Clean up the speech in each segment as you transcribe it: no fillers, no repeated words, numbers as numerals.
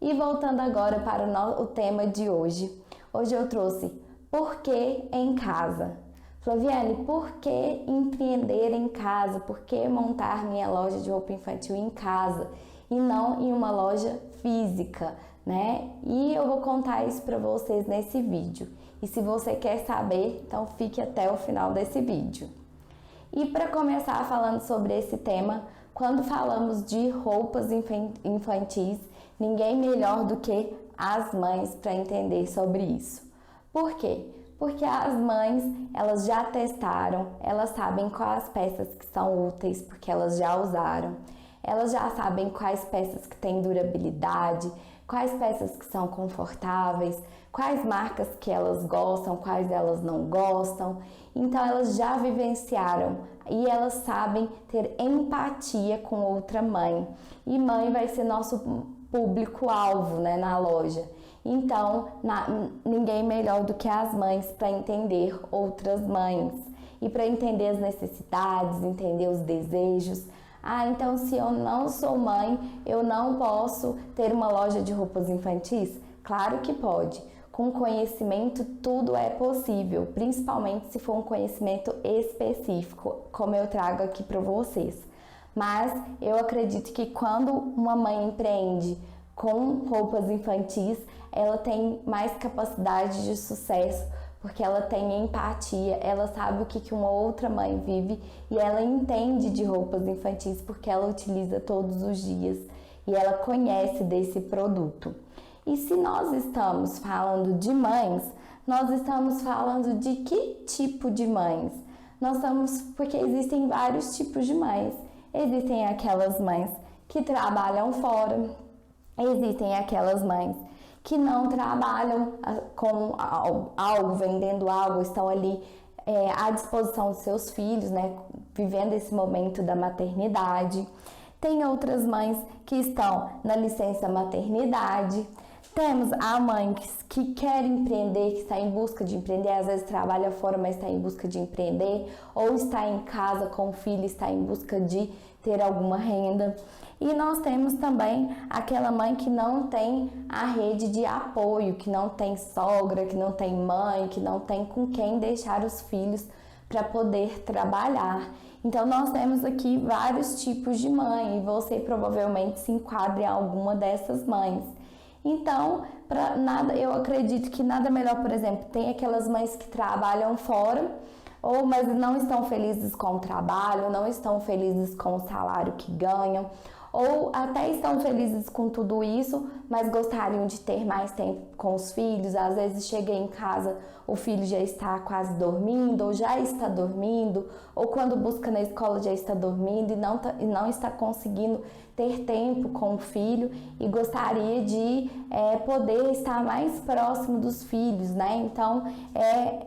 E voltando agora para o tema de hoje. Hoje eu trouxe por que em casa? Flaviane, por que empreender em casa? Por que montar minha loja de roupa infantil em casa e não em uma loja física, né? E eu vou contar isso para vocês nesse vídeo. E se você quer saber, então fique até o final desse vídeo. E para começar falando sobre esse tema, quando falamos de roupas infantis, ninguém melhor do que as mães para entender sobre isso. Por quê? Porque as mães, elas já testaram, elas sabem quais peças que são úteis, porque elas já usaram. Elas já sabem quais peças que têm durabilidade, quais peças que são confortáveis, quais marcas que elas gostam, quais elas não gostam. Então elas já vivenciaram e elas sabem ter empatia com outra mãe. E mãe vai ser nosso público-alvo, né, na loja. Então, ninguém melhor do que as mães para entender outras mães e para entender as necessidades, entender os desejos. Então se eu não sou mãe, eu não posso ter uma loja de roupas infantis? Claro que pode. Com conhecimento, tudo é possível, principalmente se for um conhecimento específico, como eu trago aqui para vocês. Mas eu acredito que quando uma mãe empreende com roupas infantis, ela tem mais capacidade de sucesso, porque ela tem empatia, ela sabe o que uma outra mãe vive e ela entende de roupas infantis porque ela utiliza todos os dias e ela conhece desse produto. E se nós estamos falando de mães, nós estamos falando de que tipo de mães? Porque existem vários tipos de mães. Existem aquelas mães que trabalham fora, existem aquelas mães que não trabalham com algo, vendendo algo, estão ali à disposição dos seus filhos, né, vivendo esse momento da maternidade. Tem outras mães que estão na licença maternidade. Temos a mãe que quer empreender, que está em busca de empreender, às vezes trabalha fora, mas está em busca de empreender, ou está em casa com o filho, está em busca de ter alguma renda. E nós temos também aquela mãe que não tem a rede de apoio, que não tem sogra, que não tem mãe, que não tem com quem deixar os filhos para poder trabalhar. Então nós temos aqui vários tipos de mãe e você provavelmente se enquadra em alguma dessas mães. Então, eu acredito que nada melhor, por exemplo, tem aquelas mães que trabalham fora, mas não estão felizes com o trabalho, não estão felizes com o salário que ganham, ou até estão felizes com tudo isso, mas gostariam de ter mais tempo com os filhos. Às vezes chega em casa, o filho já está quase dormindo, ou já está dormindo, ou quando busca na escola já está dormindo e não está conseguindo ter tempo com o filho e gostaria de poder estar mais próximo dos filhos, né? Então,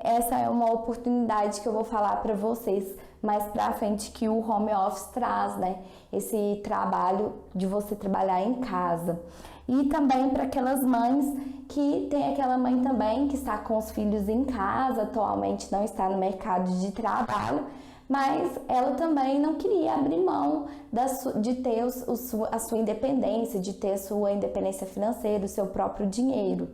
essa é uma oportunidade que eu vou falar para vocês mais pra frente, que o home office traz, né? Esse trabalho de você trabalhar em casa. E também para aquelas mães que tem aquela mãe também que está com os filhos em casa, atualmente não está no mercado de trabalho, mas ela também não queria abrir mão de ter a sua independência, de ter a sua independência financeira, o seu próprio dinheiro.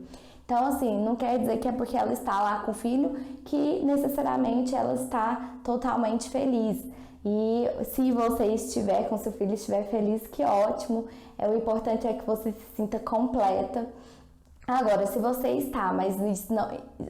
Então, assim, não quer dizer que é porque ela está lá com o filho que necessariamente ela está totalmente feliz. E se você estiver com seu filho, estiver feliz, que ótimo. O importante é que você se sinta completa. Agora, se você está, mas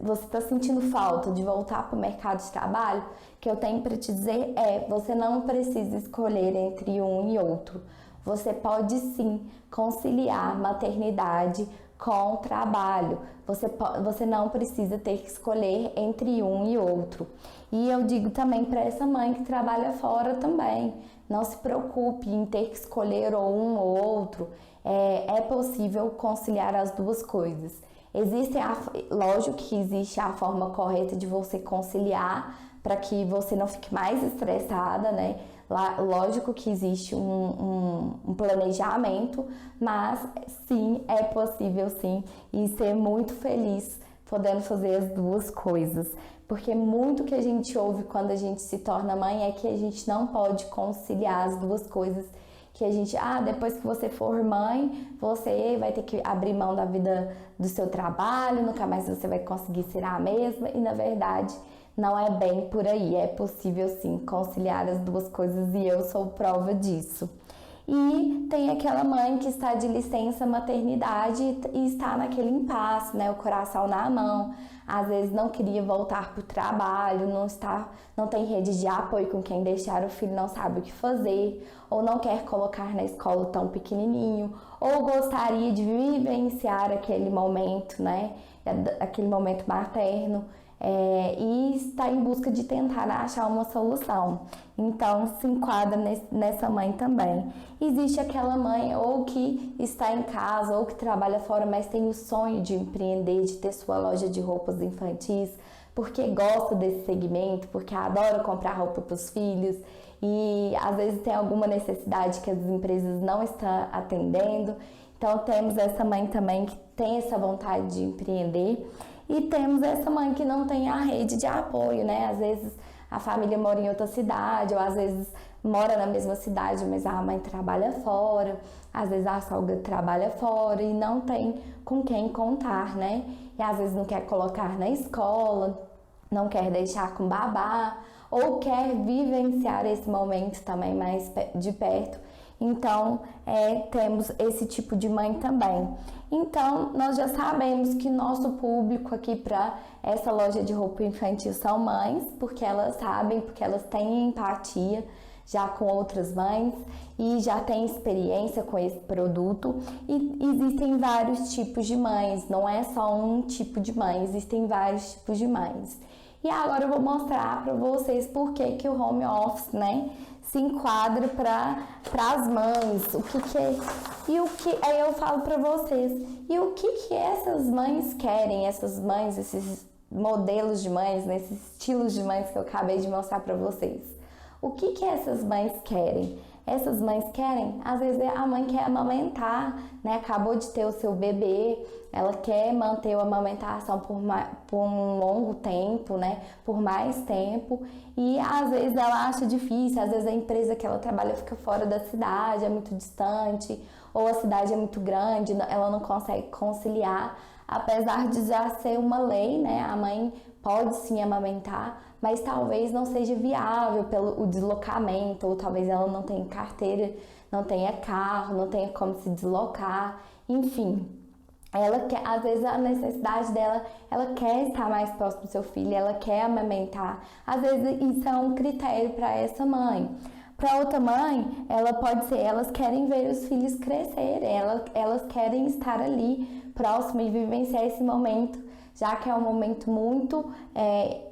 você está sentindo falta de voltar para o mercado de trabalho, o que eu tenho para te dizer você não precisa escolher entre um e outro. Você pode sim conciliar maternidade com trabalho. Você não precisa ter que escolher entre um e outro. E eu digo também para essa mãe que trabalha fora também, não se preocupe em ter que escolher ou um ou outro. É possível conciliar as duas coisas. Lógico que existe a forma correta de você conciliar para que você não fique mais estressada, né? Lógico que existe um planejamento, mas sim, é possível sim, e ser muito feliz podendo fazer as duas coisas. Porque muito que a gente ouve quando a gente se torna mãe é que a gente não pode conciliar as duas coisas que a gente, depois que você for mãe, você vai ter que abrir mão da vida do seu trabalho, nunca mais você vai conseguir ser a mesma, e na verdade não é bem por aí, é possível sim conciliar as duas coisas e eu sou prova disso. E tem aquela mãe que está de licença maternidade e está naquele impasse, né? O coração na mão, às vezes não queria voltar para o trabalho, não tem rede de apoio com quem deixar o filho, não sabe o que fazer, ou não quer colocar na escola tão pequenininho, ou gostaria de vivenciar aquele momento, né? Aquele momento materno. E está em busca de tentar achar uma solução. Então, se enquadra nessa mãe também. Existe aquela mãe ou que está em casa ou que trabalha fora, mas tem o sonho de empreender, de ter sua loja de roupas infantis, porque gosta desse segmento, porque adora comprar roupa para os filhos e às vezes tem alguma necessidade que as empresas não estão atendendo. Então, temos essa mãe também que tem essa vontade de empreender. E temos essa mãe que não tem a rede de apoio, né? Às vezes a família mora em outra cidade, ou às vezes mora na mesma cidade, mas a mãe trabalha fora, às vezes a sogra trabalha fora e não tem com quem contar, né? E às vezes não quer colocar na escola, não quer deixar com babá, ou quer vivenciar esse momento também mais de perto. Então, temos esse tipo de mãe também. Então, nós já sabemos que nosso público aqui para essa loja de roupa infantil são mães, porque elas sabem, porque elas têm empatia já com outras mães e já têm experiência com esse produto. E existem vários tipos de mães, não é só um tipo de mãe, existem vários tipos de mães. E agora eu vou mostrar para vocês por que o home office, né, se enquadra para as mães, o que é, e o que aí eu falo para vocês, e o que essas mães querem, essas mães, esses modelos de mães, né, esses estilos de mães que eu acabei de mostrar para vocês. O que essas mães querem? Essas mães querem, às vezes a mãe quer amamentar, né? Acabou de ter o seu bebê, ela quer manter a amamentação por um longo tempo, né? Por mais tempo, e às vezes ela acha difícil, às vezes a empresa que ela trabalha fica fora da cidade, é muito distante, ou a cidade é muito grande, ela não consegue conciliar, apesar de já ser uma lei, né? A mãe pode sim amamentar, mas talvez não seja viável pelo deslocamento, ou talvez ela não tenha carteira, não tenha carro, não tenha como se deslocar, enfim. Ela quer, às vezes a necessidade dela, ela quer estar mais próximo do seu filho, ela quer amamentar. Às vezes isso é um critério para essa mãe. Para outra mãe, ela pode ser, elas querem ver os filhos crescerem, elas querem estar ali próximo e vivenciar esse momento, já que é um momento muito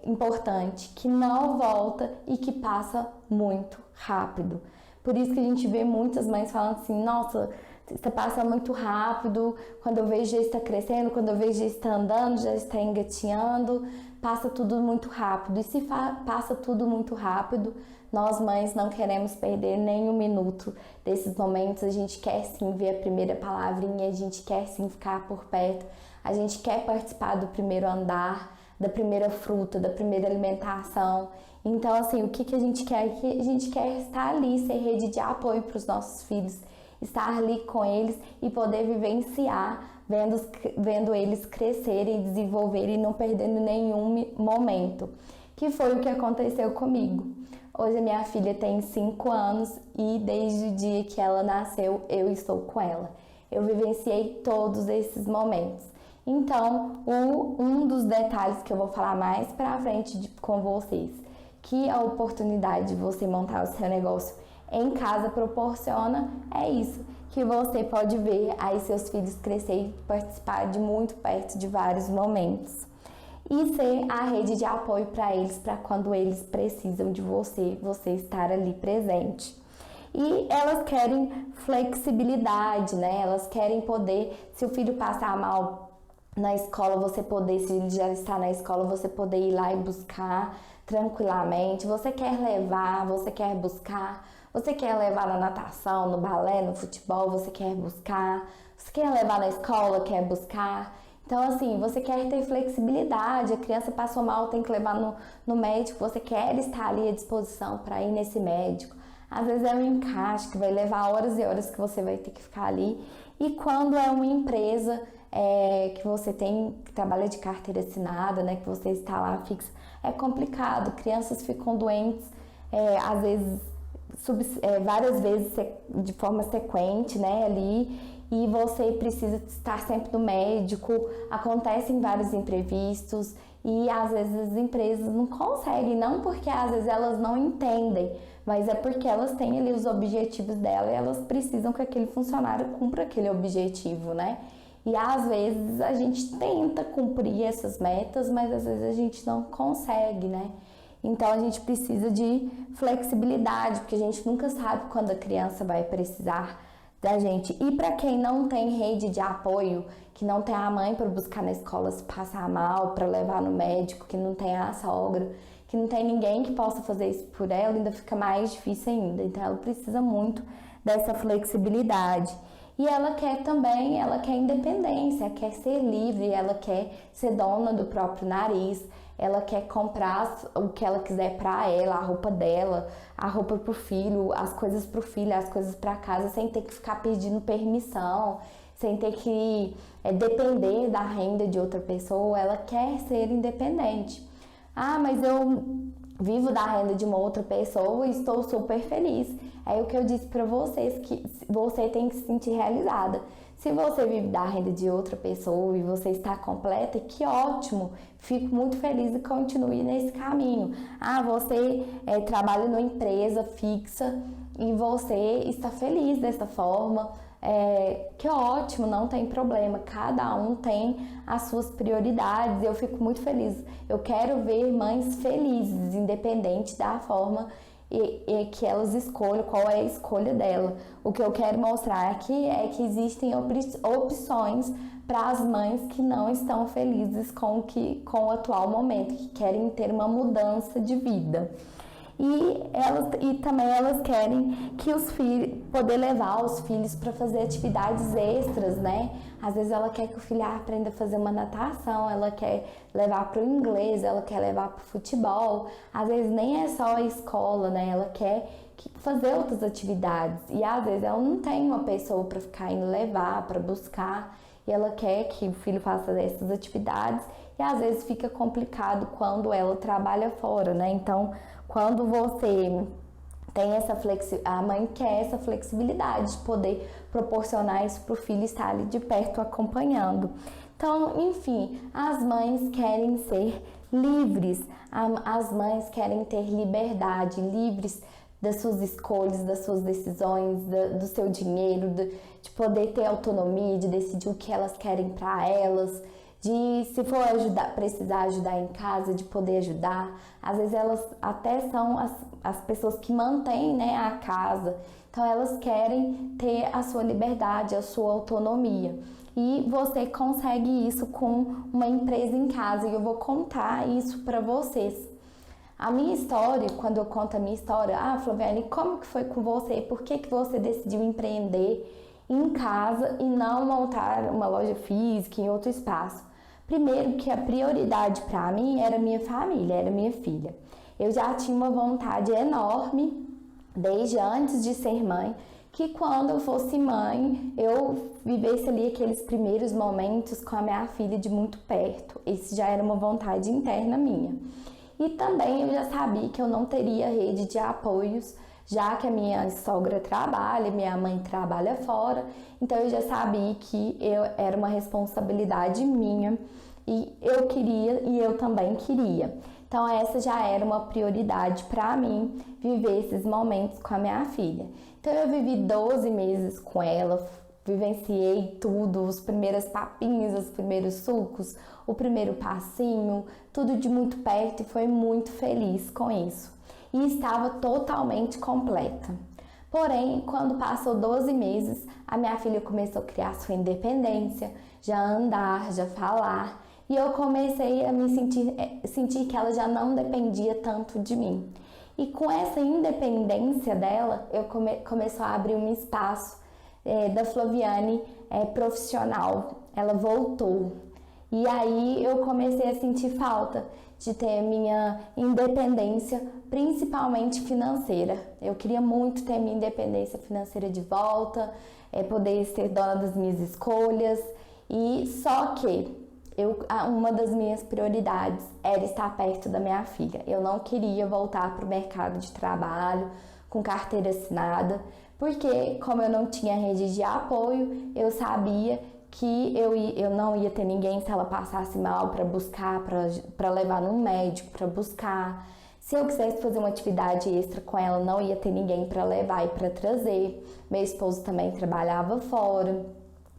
importante, que não volta e que passa muito rápido. Por isso que a gente vê muitas mães falando assim, nossa, você passa muito rápido, quando eu vejo já está crescendo, quando eu vejo já está andando, já está engatinhando, passa tudo muito rápido. E se passa tudo muito rápido, nós mães não queremos perder nem um minuto desses momentos, a gente quer sim ver a primeira palavrinha, a gente quer sim ficar por perto, a gente quer participar do primeiro andar, da primeira fruta, da primeira alimentação. Então, assim, o que a gente quer? A gente quer estar ali, ser rede de apoio para os nossos filhos, estar ali com eles e poder vivenciar, vendo eles crescerem, desenvolverem e não perdendo nenhum momento, que foi o que aconteceu comigo. Hoje a minha filha tem 5 anos e desde o dia que ela nasceu, eu estou com ela. Eu vivenciei todos esses momentos. Então, um dos detalhes que eu vou falar mais pra frente com vocês, que a oportunidade de você montar o seu negócio em casa proporciona, é isso, que você pode ver aí seus filhos crescer e participar de muito perto de vários momentos. E ser a rede de apoio para eles, para quando eles precisam de você, você estar ali presente. E elas querem flexibilidade, né? Elas querem poder, se o filho passar mal na escola, você poder, se ele já está na escola, você poder ir lá e buscar tranquilamente. Você quer levar, você quer buscar, você quer levar na natação, no balé, no futebol, você quer buscar, você quer levar na escola, quer buscar. Então, assim, você quer ter flexibilidade, a criança passou mal, tem que levar no médico, você quer estar ali à disposição para ir nesse médico. Às vezes é um encaixe que vai levar horas e horas que você vai ter que ficar ali. E quando é uma empresa que você que trabalha de carteira assinada, né, que você está lá fixa, é complicado. Crianças ficam doentes, às vezes várias vezes de forma sequente, né, ali, e você precisa estar sempre no médico. Acontecem vários imprevistos e às vezes as empresas não conseguem, não porque às vezes elas não entendem, mas é porque elas têm ali os objetivos dela e elas precisam que aquele funcionário cumpra aquele objetivo, né? E às vezes a gente tenta cumprir essas metas, mas às vezes a gente não consegue, né? Então a gente precisa de flexibilidade, porque a gente nunca sabe quando a criança vai precisar da gente. E para quem não tem rede de apoio, que não tem a mãe para buscar na escola se passar mal, para levar no médico, que não tem a sogra, que não tem ninguém que possa fazer isso por ela, ainda fica mais difícil ainda. Então ela precisa muito dessa flexibilidade. E ela quer independência, quer ser livre, ela quer ser dona do próprio nariz, ela quer comprar o que ela quiser para ela, a roupa dela, a roupa pro filho, as coisas pro filho, as coisas para casa, sem ter que ficar pedindo permissão, sem ter que depender da renda de outra pessoa. Ela quer ser independente. Ah, mas eu vivo da renda de uma outra pessoa e estou super feliz. É o que eu disse para vocês, que você tem que se sentir realizada. Se você vive da renda de outra pessoa e você está completa, que ótimo! Fico muito feliz e continue nesse caminho. Ah, você trabalha numa empresa fixa e você está feliz dessa forma. Que ótimo, não tem problema. Cada um tem as suas prioridades. Eu fico muito feliz. Eu quero ver mães felizes, independente da forma e que elas escolham, qual é a escolha dela. O que eu quero mostrar aqui é que existem opções para as mães que não estão felizes com o atual momento, que querem ter uma mudança de vida. E também elas querem que os filhos, poder levar os filhos para fazer atividades extras, né? Às vezes ela quer que o filho aprenda a fazer uma natação, ela quer levar para o inglês, ela quer levar para o futebol. Às vezes nem é só a escola, né? Ela quer fazer outras atividades e às vezes ela não tem uma pessoa para ficar indo levar, para buscar, e ela quer que o filho faça essas atividades e às vezes fica complicado quando ela trabalha fora, né? Então, quando você tem a mãe quer essa flexibilidade de poder proporcionar isso para o filho estar ali de perto acompanhando. Então, enfim, as mães querem ser livres, as mães querem ter liberdade, livres das suas escolhas, das suas decisões, do seu dinheiro, de poder ter autonomia, de decidir o que elas querem para elas, de, se for precisar ajudar em casa, de poder ajudar. Às vezes elas até são as pessoas que mantêm, né, a casa. Então elas querem ter a sua liberdade, a sua autonomia. E você consegue isso com uma empresa em casa. E eu vou contar isso para vocês. A minha história, quando eu conto a minha história, Flaviane, como que foi com você? Por que você decidiu empreender em casa e não montar uma loja física em outro espaço? Primeiro, que a prioridade para mim era minha família, era minha filha. Eu já tinha uma vontade enorme, desde antes de ser mãe, que quando eu fosse mãe, eu vivesse ali aqueles primeiros momentos com a minha filha de muito perto. Isso já era uma vontade interna minha. E também eu já sabia que eu não teria rede de apoios, já que a minha sogra trabalha, minha mãe trabalha fora, então eu já sabia que era uma responsabilidade minha e eu queria e eu também queria. Então essa já era uma prioridade para mim, viver esses momentos com a minha filha. Então eu vivi 12 meses com ela, vivenciei tudo, os primeiros papinhos, os primeiros sucos, o primeiro passinho, tudo de muito perto e foi muito feliz com isso. E estava totalmente completa. Porém, quando passou 12 meses, a minha filha começou a criar sua independência, já andar, já falar, e eu comecei a me sentir que ela já não dependia tanto de mim. E com essa independência dela, eu começou a abrir um espaço da Flaviane profissional. Ela voltou. E aí eu comecei a sentir falta de ter minha independência, principalmente financeira. Eu queria muito ter minha independência financeira de volta, poder ser dona das minhas escolhas. E só que uma das minhas prioridades era estar perto da minha filha. Eu não queria voltar para o mercado de trabalho com carteira assinada, porque como eu não tinha rede de apoio, eu sabia que eu não ia ter ninguém se ela passasse mal para buscar, para levar no médico, para buscar. Se eu quisesse fazer uma atividade extra com ela, não ia ter ninguém para levar e para trazer. Meu esposo também trabalhava fora.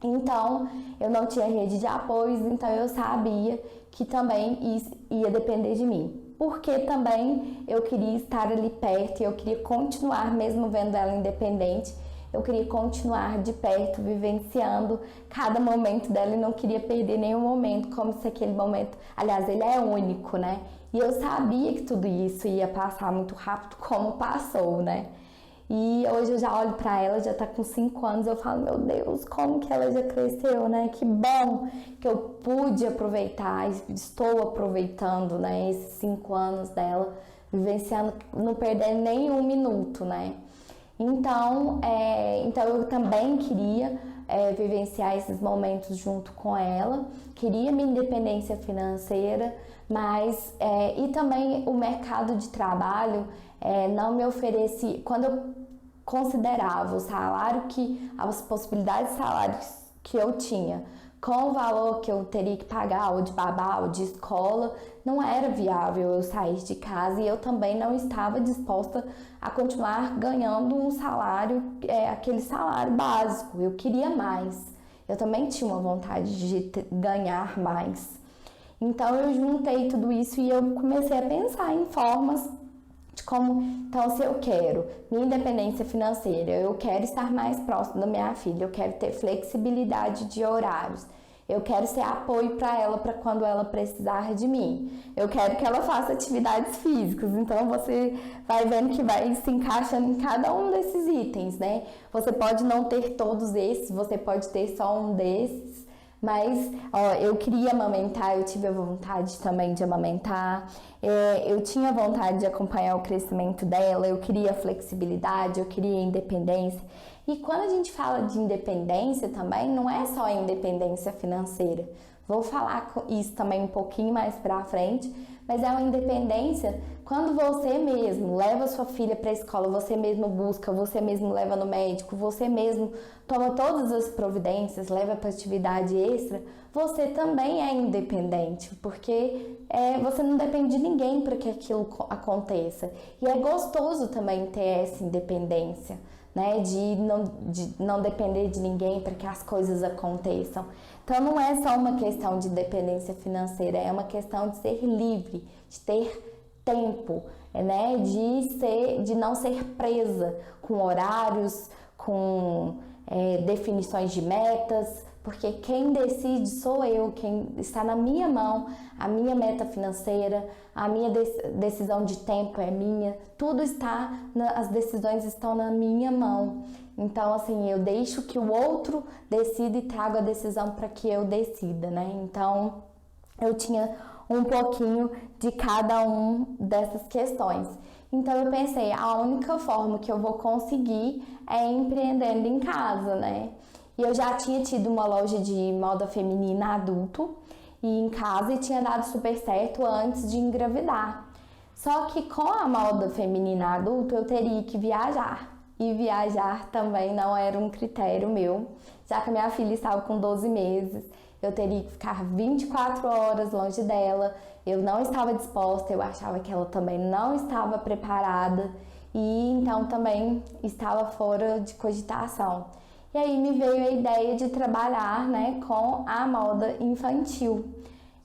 Então, eu não tinha rede de apoios, então eu sabia que também ia depender de mim. Porque também eu queria estar ali perto e eu queria continuar, mesmo vendo ela independente, eu queria continuar de perto, vivenciando cada momento dela e não queria perder nenhum momento, como se aquele momento... Aliás, ele é único, né? E eu sabia que tudo isso ia passar muito rápido, como passou, né? E hoje eu já olho pra ela, já tá com 5 anos, eu falo, meu Deus, como que ela já cresceu, né? Que bom que eu pude aproveitar, estou aproveitando, né, esses 5 anos dela, vivenciando, não perdendo nem um minuto, né? Então eu também queria vivenciar esses momentos junto com ela, queria minha independência financeira, mas e também o mercado de trabalho não me oferecia, quando eu considerava o salário as possibilidades de salários que eu tinha com o valor que eu teria que pagar ou de babá ou de escola, não era viável eu sair de casa e eu também não estava disposta a continuar ganhando um salário, aquele salário básico. Eu queria mais, eu também tinha uma vontade de ganhar mais. Então eu juntei tudo isso e eu comecei a pensar em formas de como, então se eu quero minha independência financeira, eu quero estar mais próximo da minha filha, eu quero ter flexibilidade de horários, eu quero ser apoio para ela para quando ela precisar de mim, eu quero que ela faça atividades físicas, então você vai vendo que vai se encaixando em cada um desses itens, né? Você pode não ter todos esses, você pode ter só um desses, mas eu queria amamentar, eu tive a vontade também de amamentar, eu tinha vontade de acompanhar o crescimento dela, eu queria flexibilidade, eu queria independência. E quando a gente fala de independência também, não é só a independência financeira. Vou falar isso também um pouquinho mais pra frente, mas é uma independência quando você mesmo leva sua filha para a escola, você mesmo busca, você mesmo leva no médico, você mesmo toma todas as providências, leva para atividade extra, você também é independente, porque você não depende de ninguém para que aquilo aconteça. E é gostoso também ter essa independência, né, de não depender de ninguém para que as coisas aconteçam. Então não é só uma questão de dependência financeira, é uma questão de ser livre, de ter tempo, né, de não ser presa com horários, com definições de metas, porque quem decide sou eu, quem está na minha mão, a minha meta financeira, a minha decisão de tempo é minha, tudo as decisões estão na minha mão. Então, assim, eu deixo que o outro decida e trago a decisão para que eu decida, né? Então, eu tinha um pouquinho de cada um dessas questões. Então, eu pensei, a única forma que eu vou conseguir é empreendendo em casa, né? E eu já tinha tido uma loja de moda feminina adulto e em casa e tinha dado super certo antes de engravidar. Só que com a moda feminina adulto eu teria que viajar. E viajar também não era um critério meu, já que a minha filha estava com 12 meses, eu teria que ficar 24 horas longe dela, eu não estava disposta, eu achava que ela também não estava preparada e então também estava fora de cogitação. E aí me veio a ideia de trabalhar, né, com a moda infantil.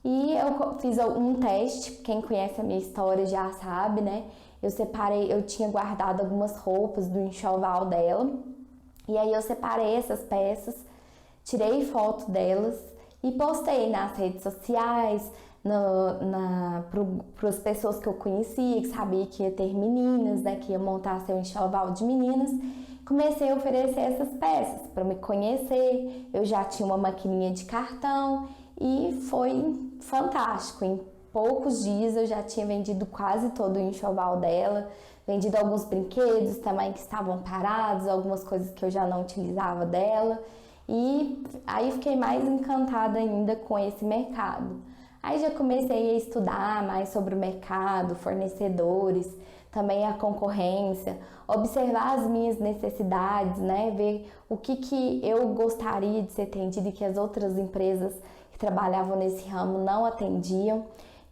E eu fiz um teste, quem conhece a minha história já sabe, né? Eu tinha guardado algumas roupas do enxoval dela. E aí eu separei essas peças, tirei foto delas e postei nas redes sociais, para as pessoas que eu conhecia, que sabia que ia ter meninas, né, que ia montar seu enxoval de meninas. comecei a oferecer essas peças para me conhecer. Eu já tinha uma maquininha de cartão e foi fantástico. Em poucos dias eu já tinha vendido quase todo o enxoval dela, vendido alguns brinquedos também que estavam parados, algumas coisas que eu já não utilizava dela. E aí fiquei mais encantada ainda com esse mercado. Aí já comecei a estudar mais sobre o mercado, fornecedores, também a concorrência, observar as minhas necessidades, né? Ver o que eu gostaria de ser atendida e que as outras empresas que trabalhavam nesse ramo não atendiam.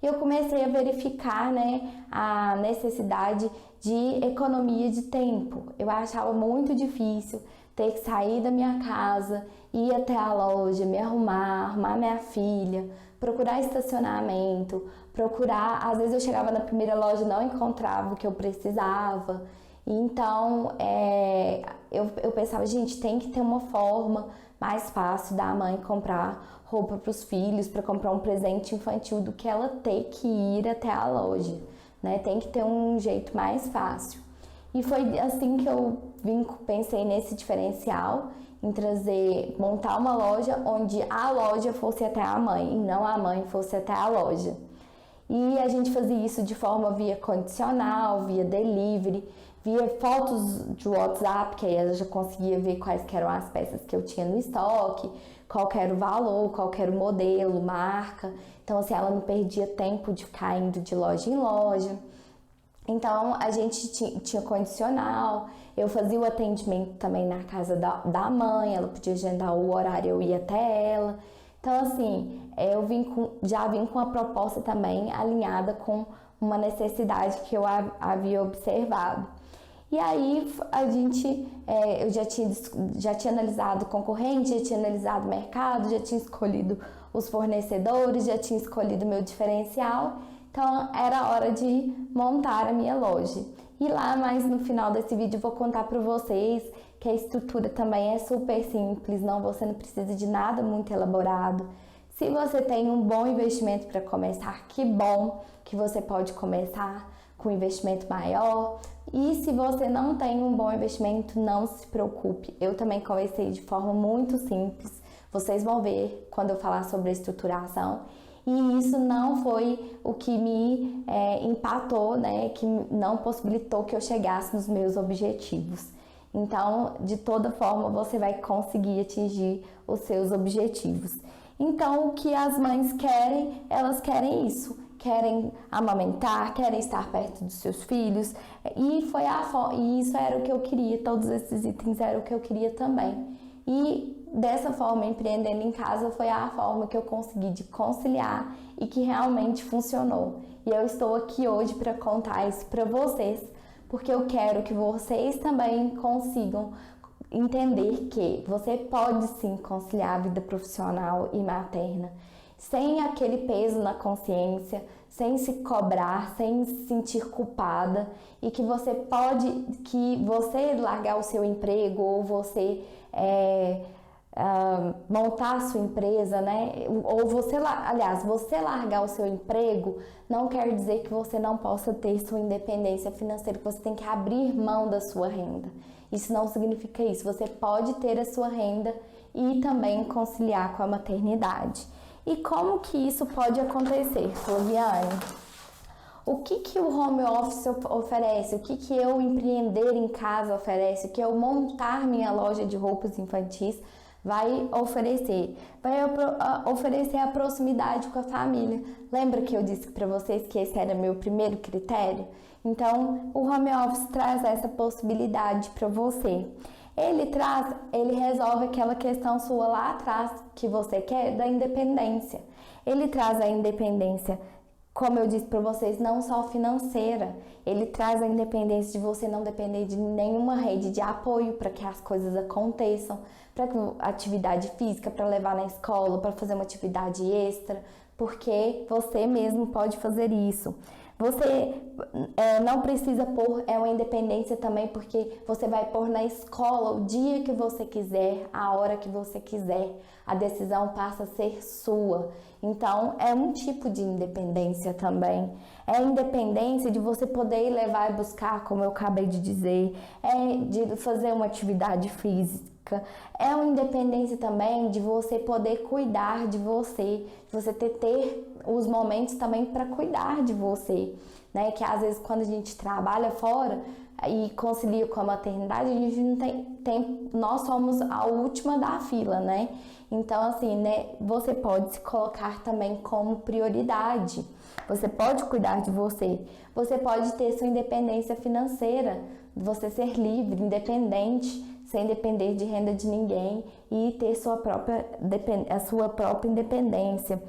E eu comecei a verificar, né, a necessidade de economia de tempo. Eu achava muito difícil ter que sair da minha casa, ir até a loja, me arrumar minha filha, procurar estacionamento, às vezes eu chegava na primeira loja e não encontrava o que eu precisava. Então, eu pensava, gente, tem que ter uma forma mais fácil da mãe comprar roupa para os filhos, para comprar um presente infantil, do que ela ter que ir até a loja, né? Tem que ter um jeito mais fácil. E foi assim que eu pensei nesse diferencial, em montar uma loja onde a loja fosse até a mãe e não a mãe fosse até a loja. E a gente fazia isso de forma via condicional, via delivery, via fotos de WhatsApp, que aí eu já conseguia ver quais eram as peças que eu tinha no estoque, qual era o valor, qual era o modelo, marca. Então, assim, ela não perdia tempo de ficar indo de loja em loja. Então, a gente tinha condicional, eu fazia o atendimento também na casa da mãe, ela podia agendar o horário, eu ia até ela. Então, assim, eu já vim com a proposta também alinhada com uma necessidade que eu havia observado. E aí, eu já tinha analisado o concorrente, já tinha analisado o mercado, já tinha escolhido os fornecedores, já tinha escolhido o meu diferencial. Então, era hora de montar a minha loja. E lá, mais no final desse vídeo, eu vou contar para vocês que a estrutura também é super simples, você não precisa de nada muito elaborado. Se você tem um bom investimento para começar, que bom que você pode começar com um investimento maior. E se você não tem um bom investimento, não se preocupe. Eu também comecei de forma muito simples. Vocês vão ver quando eu falar sobre a estruturação. E isso não foi o que me empatou, né? Que não possibilitou que eu chegasse nos meus objetivos. Então, de toda forma, você vai conseguir atingir os seus objetivos. Então, o que as mães querem, elas querem isso. Querem amamentar, querem estar perto dos seus filhos. E isso era o que eu queria, todos esses itens eram o que eu queria também. E dessa forma, empreendendo em casa foi a forma que eu consegui de conciliar e que realmente funcionou. E eu estou aqui hoje para contar isso para vocês, porque eu quero que vocês também consigam entender que você pode sim conciliar a vida profissional e materna, sem aquele peso na consciência, sem se cobrar, sem se sentir culpada, e que você largar o seu emprego ou você montar a sua empresa, né? Ou você largar o seu emprego não quer dizer que você não possa ter sua independência financeira, que você tem que abrir mão da sua renda. Isso não significa isso. Você pode ter a sua renda e também conciliar com a maternidade. E como que isso pode acontecer, Flaviane? O que o home office oferece? O que eu empreender em casa oferece? O que eu montar minha loja de roupas infantis vai oferecer? Vai oferecer a proximidade com a família. Lembra que eu disse para vocês que esse era meu primeiro critério? Então, o home office traz essa possibilidade para você. Ele resolve aquela questão sua lá atrás que você quer da independência. Ele traz a independência, como eu disse para vocês, não só financeira. Ele traz a independência de você não depender de nenhuma rede de apoio para que as coisas aconteçam, para atividade física, para levar na escola, para fazer uma atividade extra, porque você mesmo pode fazer isso. Você não precisa pôr uma independência também, porque você vai pôr na escola o dia que você quiser, a hora que você quiser. A decisão passa a ser sua. Então, é um tipo de independência também. É a independência de você poder ir levar e buscar, como eu acabei de dizer, de fazer uma atividade física. É uma independência também de você poder cuidar de você ter os momentos também para cuidar de você, né? Que às vezes quando a gente trabalha fora e concilia com a maternidade, a gente não tem nós somos a última da fila, né? Então, assim, né, você pode se colocar também como prioridade. Você pode cuidar de você. Você pode ter sua independência financeira, você ser livre, independente, sem depender de renda de ninguém e ter a sua própria independência.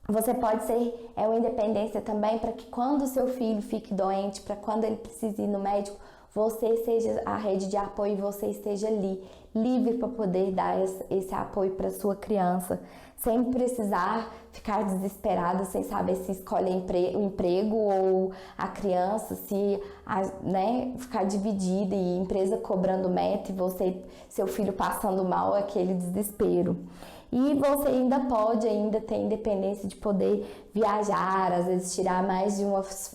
Você pode ser uma independência também para que quando o seu filho fique doente, para quando ele precise ir no médico, você seja a rede de apoio e você esteja ali, livre para poder dar esse apoio para sua criança, sem precisar ficar desesperada, sem saber se escolhe o emprego ou a criança, né, ficar dividida e empresa cobrando meta e seu filho passando mal, aquele desespero. E você ainda pode ter independência de poder viajar, às vezes tirar mais de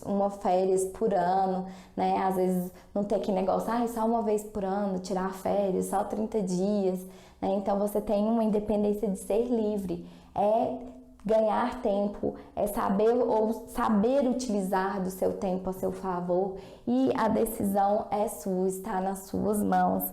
uma férias por ano, né? Às vezes não ter aquele negócio, só uma vez por ano, tirar férias, só 30 dias, né? Então você tem uma independência de ser livre, ganhar tempo, saber utilizar do seu tempo a seu favor e a decisão é sua, está nas suas mãos.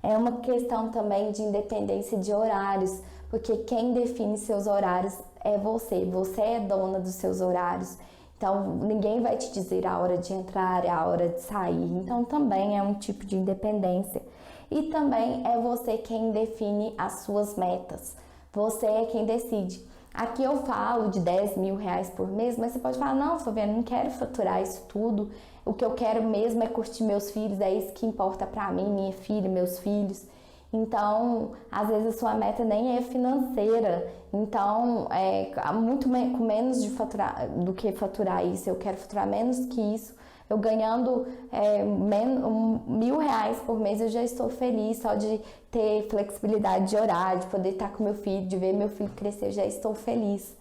É uma questão também de independência de horários, porque quem define seus horários é você é dona dos seus horários. Então, ninguém vai te dizer a hora de entrar e a hora de sair. Então, também é um tipo de independência. E também é você quem define as suas metas. Você é quem decide. Aqui eu falo de 10 mil reais por mês, mas você pode falar, não, Flaviana, não quero faturar isso tudo. O que eu quero mesmo é curtir meus filhos, é isso que importa pra mim, minha filha, meus filhos. Então, às vezes a sua meta nem é financeira, então muito com menos do que faturar isso, eu quero faturar menos que isso, eu ganhando R$1.000 por mês eu já estou feliz, só de ter flexibilidade de horário, de poder estar com meu filho, de ver meu filho crescer, eu já estou feliz,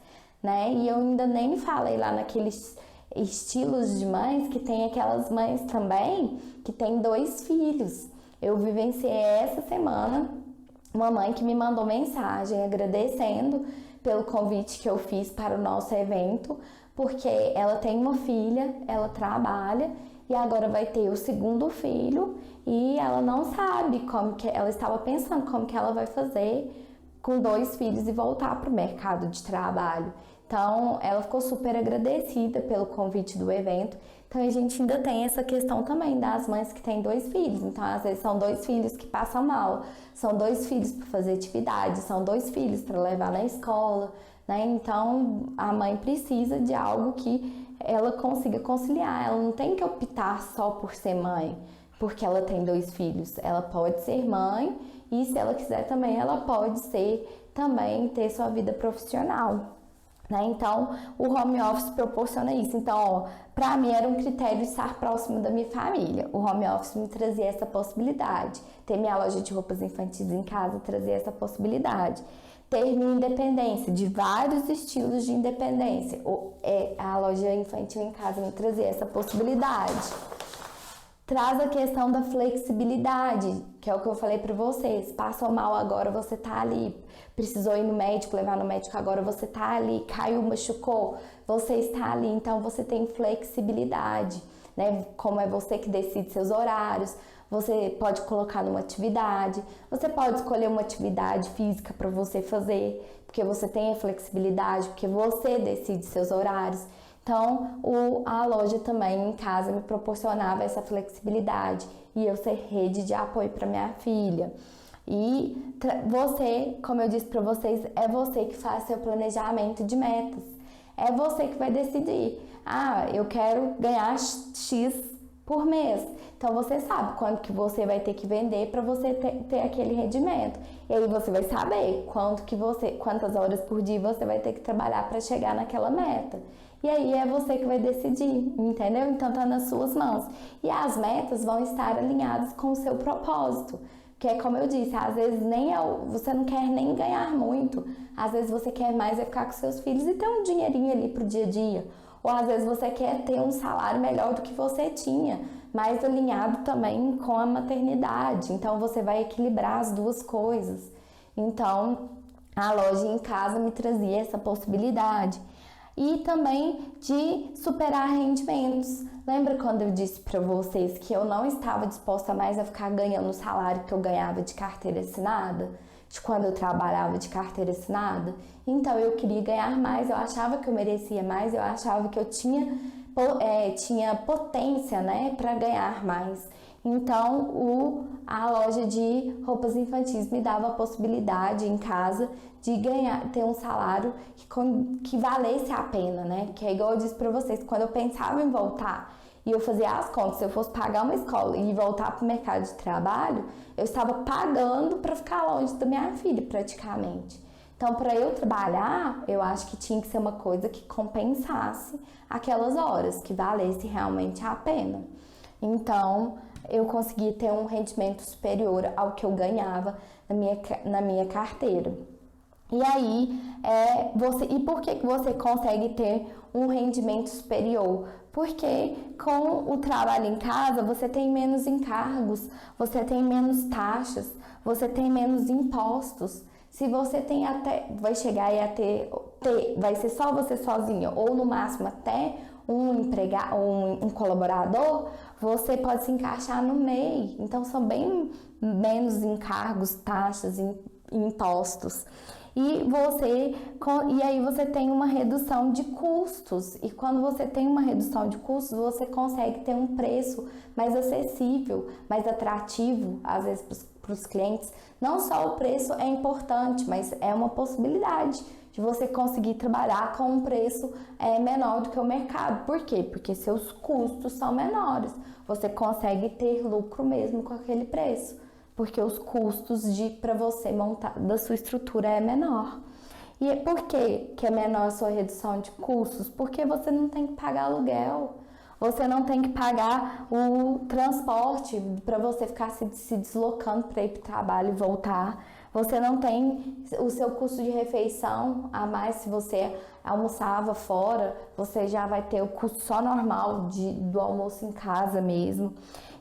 né? E eu ainda nem falei lá naqueles estilos de mães que tem aquelas mães também que tem 2 filhos. Eu vivenciei essa semana uma mãe que me mandou mensagem agradecendo pelo convite que eu fiz para o nosso evento, porque ela tem uma filha, ela trabalha e agora vai ter o segundo filho e ela não sabe ela estava pensando como que ela vai fazer com 2 filhos e voltar para o mercado de trabalho. Então, ela ficou super agradecida pelo convite do evento. Então, a gente ainda tem essa questão também das mães que têm 2 filhos. Então, às vezes, são 2 filhos que passam mal, são 2 filhos para fazer atividade, são 2 filhos para levar na escola, né? Então, a mãe precisa de algo que ela consiga conciliar. Ela não tem que optar só por ser mãe, porque ela tem 2 filhos. Ela pode ser mãe e, se ela quiser também, ela pode ter sua vida profissional. Né? Então, o home office proporciona isso. Então, para mim era um critério estar próximo da minha família. O home office me trazia essa possibilidade. Ter minha loja de roupas infantis em casa trazia essa possibilidade. Ter minha independência, de vários estilos de independência. A loja infantil em casa me trazia essa possibilidade. Traz a questão da flexibilidade, que é o que eu falei para vocês. Passou mal agora, você tá ali. Precisou ir no médico, levar no médico, agora você tá ali. Caiu, machucou, você está ali. Então, você tem flexibilidade, né? Como é você que decide seus horários. Você pode colocar numa atividade. Você pode escolher uma atividade física para você fazer, porque você tem a flexibilidade, porque você decide seus horários. Então, a loja também em casa me proporcionava essa flexibilidade e eu ser rede de apoio para minha filha. E você, como eu disse para vocês, é você que faz seu planejamento de metas. É você que vai decidir. Eu quero ganhar X por mês. Então você sabe quanto que você vai ter que vender para você ter aquele rendimento. E aí você vai saber quantas horas por dia você vai ter que trabalhar para chegar naquela meta. E aí é você que vai decidir, entendeu? Então tá nas suas mãos. E as metas vão estar alinhadas com o seu propósito. Que é como eu disse, às vezes você não quer nem ganhar muito. Às vezes você quer mais é ficar com seus filhos e ter um dinheirinho ali pro dia a dia. Ou às vezes você quer ter um salário melhor do que você tinha, mais alinhado também com a maternidade. Então você vai equilibrar as duas coisas. Então a loja em casa me trazia essa possibilidade. E também de superar rendimentos. Lembra quando eu disse para vocês que eu não estava disposta mais a ficar ganhando o salário que eu ganhava de carteira assinada? De quando eu trabalhava de carteira assinada? Então eu queria ganhar mais, eu achava que eu merecia mais, eu achava que eu tinha potência, né, para ganhar mais. Então a loja de roupas infantis me dava a possibilidade em casa de ter um salário que valesse a pena, né? Que é igual eu disse para vocês, quando eu pensava em voltar e eu fazia as contas, se eu fosse pagar uma escola e voltar para o mercado de trabalho, eu estava pagando para ficar longe da minha filha praticamente. Então, para eu trabalhar, eu acho que tinha que ser uma coisa que compensasse aquelas horas, que valesse realmente a pena. Então, eu consegui ter um rendimento superior ao que eu ganhava na minha carteira. E aí, e por que você consegue ter um rendimento superior? Porque com o trabalho em casa, você tem menos encargos, você tem menos taxas, você tem menos impostos. Se você tem vai chegar vai ser só você sozinha, ou no máximo até um colaborador, você pode se encaixar no MEI. Então são bem menos encargos, taxas e impostos. E aí você tem uma redução de custos. E quando você tem uma redução de custos, você consegue ter um preço mais acessível, mais atrativo, às vezes para os clientes. Não só o preço é importante, mas é uma possibilidade de você conseguir trabalhar com um preço menor do que o mercado. Por quê? Porque seus custos são menores. Você consegue ter lucro mesmo com aquele preço, porque os custos para você montar da sua estrutura é menor. E por que é menor a sua redução de custos? Porque você não tem que pagar aluguel, você não tem que pagar o transporte para você ficar se deslocando para ir para o trabalho e voltar. Você não tem o seu custo de refeição a mais. Se você almoçava fora, você já vai ter o custo só normal do almoço em casa mesmo.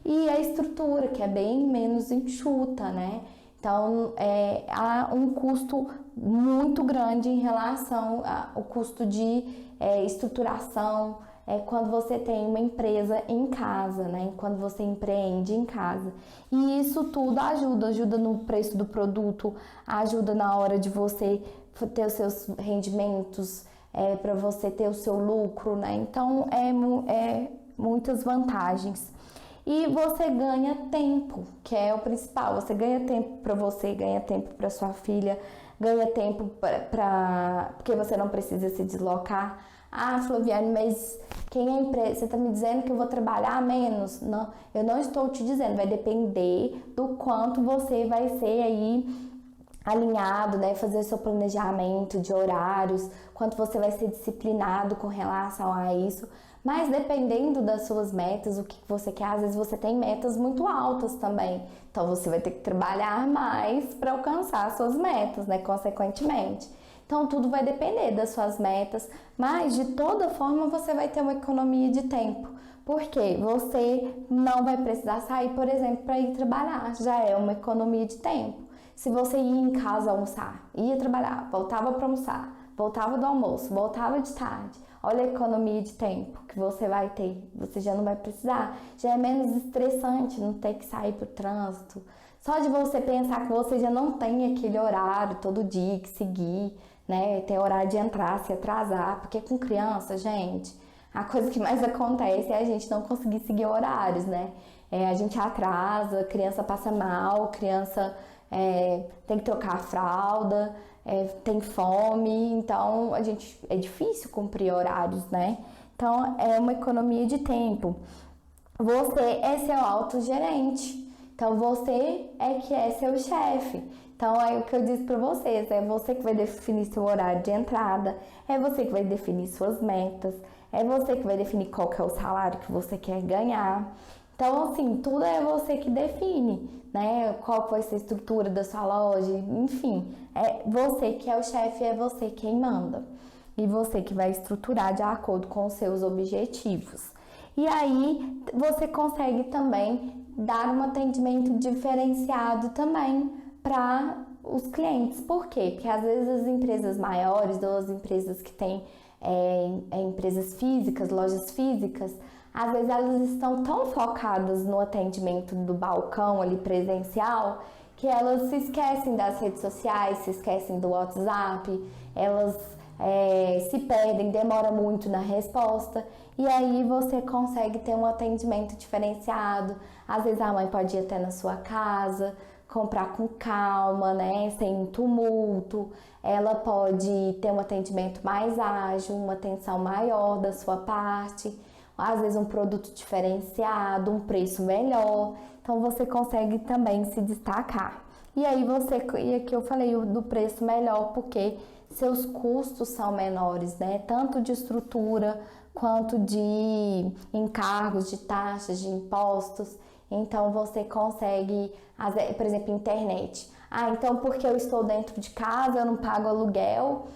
E a estrutura, que é bem menos enxuta, né? Então, há um custo muito grande em relação ao custo de estruturação, quando você tem uma empresa em casa, né? Quando você empreende em casa. E isso tudo ajuda no preço do produto, ajuda na hora de você ter os seus rendimentos, para você ter o seu lucro, né? Então, muitas vantagens. E você ganha tempo, que é o principal. Você ganha tempo para você, ganha tempo para sua filha, ganha tempo porque você não precisa se deslocar. Ah, Flaviane, mas quem é empresa? Você está me dizendo que eu vou trabalhar menos? Não, eu não estou te dizendo. Vai depender do quanto você vai ser aí alinhado, né? Fazer seu planejamento de horários, quanto você vai ser disciplinado com relação a isso. Mas dependendo das suas metas, o que você quer, às vezes você tem metas muito altas também. Então você vai ter que trabalhar mais para alcançar as suas metas, né? Consequentemente. Então tudo vai depender das suas metas, mas de toda forma você vai ter uma economia de tempo. Porque você não vai precisar sair, por exemplo, para ir trabalhar. Já é uma economia de tempo. Se você ia em casa almoçar, ia trabalhar, voltava para almoçar, voltava do almoço, voltava de tarde. Olha a economia de tempo que você vai ter. Você já não vai precisar. Já é menos estressante não ter que sair para o trânsito. Só de você pensar que você já não tem aquele horário todo dia que seguir, né? Tem horário de entrar, se atrasar. Porque com criança, gente, a coisa que mais acontece é a gente não conseguir seguir horários, né? A gente atrasa, a criança passa mal, a criança tem que trocar a fralda, tem fome, então é difícil cumprir horários, né? Então é uma economia de tempo. você é seu autogerente. Então você é que é seu chefe. Então é o que eu disse para vocês, é você que vai definir seu horário de entrada, é você que vai definir suas metas, é você que vai definir qual que é o salário que você quer ganhar. Então assim, tudo é você que define, né? Qual vai ser a estrutura da sua loja, enfim, é você que é o chefe, é você quem manda. E você que vai estruturar de acordo com os seus objetivos. E aí você consegue também dar um atendimento diferenciado também para os clientes. Por quê? Porque às vezes as empresas maiores ou as empresas que têm empresas físicas, lojas físicas, às vezes elas estão tão focadas no atendimento do balcão ali presencial que elas se esquecem das redes sociais, se esquecem do WhatsApp, elas se perdem, demora muito na resposta e aí você consegue ter um atendimento diferenciado. Às vezes a mãe pode ir até na sua casa, comprar com calma, né, sem tumulto. Ela pode ter um atendimento mais ágil, uma atenção maior da sua parte, às vezes um produto diferenciado, um preço melhor. Então você consegue também se destacar. E aí e aqui eu falei do preço melhor porque seus custos são menores, né? Tanto de estrutura quanto de encargos, de taxas, de impostos. Então você consegue, por exemplo, internet. Então porque eu estou dentro de casa, eu não pago aluguel,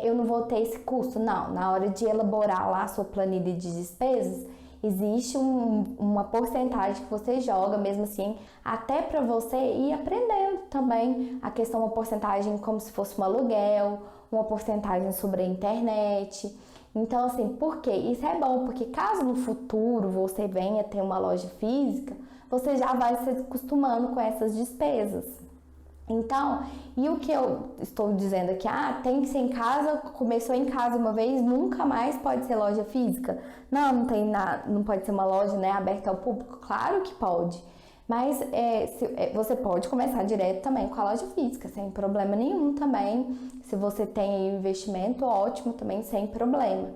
eu não vou ter esse custo. Não, na hora de elaborar lá a sua planilha de despesas, existe uma porcentagem que você joga, mesmo assim, até para você ir aprendendo também a questão, uma porcentagem como se fosse um aluguel, uma porcentagem sobre a internet. Então, assim, por quê? Isso é bom, porque caso no futuro você venha ter uma loja física, você já vai se acostumando com essas despesas. Então, e o que eu estou dizendo aqui, tem que ser em casa, começou em casa uma vez, nunca mais pode ser loja física? Não, não tem nada, não pode ser uma loja, né, aberta ao público? Claro que pode, mas você pode começar direto também com a loja física, sem problema nenhum também. Se você tem investimento, ótimo também, sem problema.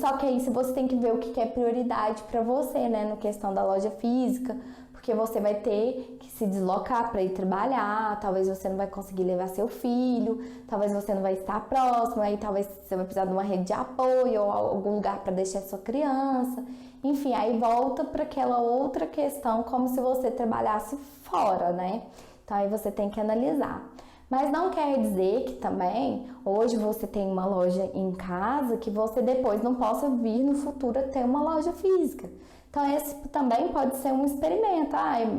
Só que aí você tem que ver o que é prioridade para você, né, no questão da loja física, porque você vai ter que se deslocar para ir trabalhar, talvez você não vai conseguir levar seu filho, talvez você não vai estar próximo, aí talvez você vai precisar de uma rede de apoio ou algum lugar para deixar sua criança. Enfim, aí volta para aquela outra questão, como se você trabalhasse fora, né? Então aí você tem que analisar. Mas não quer dizer que também hoje você tem uma loja em casa que você depois não possa vir no futuro a ter uma loja física. Então esse também pode ser um experimento.